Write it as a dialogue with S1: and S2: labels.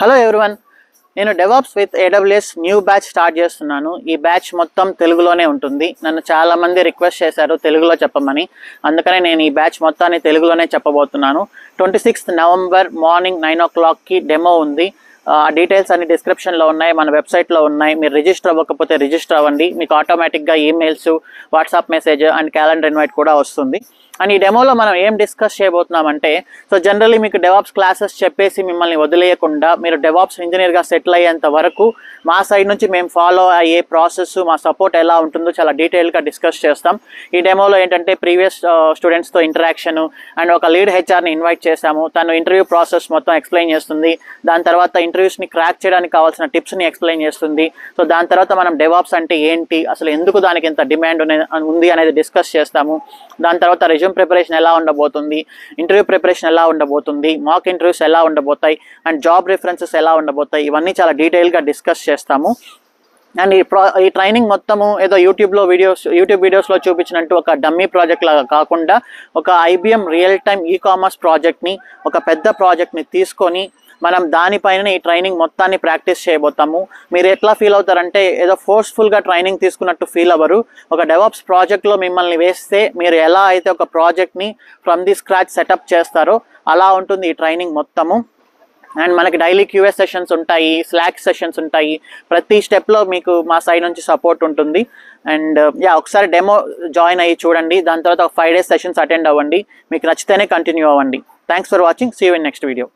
S1: Hello everyone, నేను DevOps with AWS new batch start చేస్తున్నాను. ఈ బ్యాచ్ మొత్తం తెలుగులోనే ఉంటుంది. నన్ను చాలామంది రిక్వెస్ట్ చేశారు తెలుగులో చెప్పమని. అందుకనే నేను ఈ బ్యాచ్ మొత్తాన్ని తెలుగులోనే చెప్పబోతున్నాను. 26th నవంబర్ మార్నింగ్ 9 o'clockకి డెమో ఉంది. ఆ డీటెయిల్స్ అన్ని డిస్క్రిప్షన్లో ఉన్నాయి, మన వెబ్సైట్లో ఉన్నాయి. మీరు రిజిస్టర్ అవ్వకపోతే రిజిస్టర్ అవ్వండి. మీకు ఆటోమేటిక్గా emails, WhatsApp message and calendar invite కూడా వస్తుంది. అండ్ ఈ డెమోలో మనం ఏం డిస్కస్ చేయబోతున్నామంటే, సో జనరల్లీ మీకు డెవాప్స్ క్లాసెస్ చెప్పేసి మిమ్మల్ని వదిలేయకుండా మీరు డెవాప్స్ ఇంజనీర్గా సెటిల్ అయ్యేంత వరకు మా సైడ్ నుంచి మేము ఫాలో అయ్యే ప్రాసెస్, మా సపోర్ట్ ఎలా ఉంటుందో చాలా డీటెయిల్గా డిస్కస్ చేస్తాం. ఈ డెమోలో ఏంటంటే ప్రీవియస్ స్టూడెంట్స్తో ఇంటరాక్షన్ అండ్ ఒక లీడ్ హెచ్ఆర్ని ఇన్వైట్ చేశాము. తను ఇంటర్వ్యూ ప్రాసెస్ మొత్తం ఎక్స్ప్లెయిన్ చేస్తుంది. దాని తర్వాత ఇంటర్వ్యూస్ని క్రాక్ చేయడానికి కావాల్సిన టిప్స్ని ఎక్స్ప్లెయిన్ చేస్తుంది. సో దాని తర్వాత మనం డెవాప్స్ అంటే ఏంటి, అసలు ఎందుకు దానికి ఇంత డిమాండ్ ఉంది అనేది డిస్కస్ చేస్తాము. దాని తర్వాత రెజ్యూమ్ ప్రిపరేషన్ ఎలా ఉండబోతుంది, ఇంటర్వ్యూ ప్రిపరేషన్ ఎలా ఉండబోతుంది, మాక్ ఇంటర్వ్యూస్ ఎలా ఉండబోతాయి అండ్ జాబ్ రిఫరెన్సెస్ ఎలా ఉండబోతాయి, ఇవన్నీ చాలా డీటెయిల్గా డిస్కస్ చేస్తాము. అండ్ ఈ ట్రైనింగ్ మొత్తము ఏదో యూట్యూబ్ వీడియోస్లో చూపించినట్టు ఒక డమ్మీ ప్రాజెక్ట్ లాగా కాకుండా ఒక IBM రియల్ టైమ్ ఈకామర్స్ ప్రాజెక్ట్ని, ఒక పెద్ద ప్రాజెక్ట్ని తీసుకొని మనం దానిపైన ఈ ట్రైనింగ్ మొత్తాన్ని ప్రాక్టీస్ చేయబోతాము. మీరు ఎట్లా ఫీల్ అవుతారంటే ఏదో ఫోర్స్ఫుల్గా ట్రైనింగ్ తీసుకున్నట్టు ఫీల్ అవ్వరు. ఒక డెవాప్స్ ప్రాజెక్ట్లో మిమ్మల్ని వేస్తే మీరు ఎలా అయితే ఒక ప్రాజెక్ట్ని ఫ్రమ్ ది స్క్రాచ్ సెటప్ చేస్తారో అలా ఉంటుంది ఈ ట్రైనింగ్ మొత్తము. అండ్ మనకి డైలీ QA సెషన్స్ ఉంటాయి, స్లాక్ సెషన్స్ ఉంటాయి. ప్రతి స్టెప్లో మీకు మా సైడ్ నుంచి సపోర్ట్ ఉంటుంది. అండ్ ఒకసారి డెమో జాయిన్ అయ్యి చూడండి. దాని తర్వాత ఒక 5 days సెషన్స్ అటెండ్ అవ్వండి. మీకు నచ్చితేనే కంటిన్యూ అవ్వండి. Thanks for watching. See you in next video.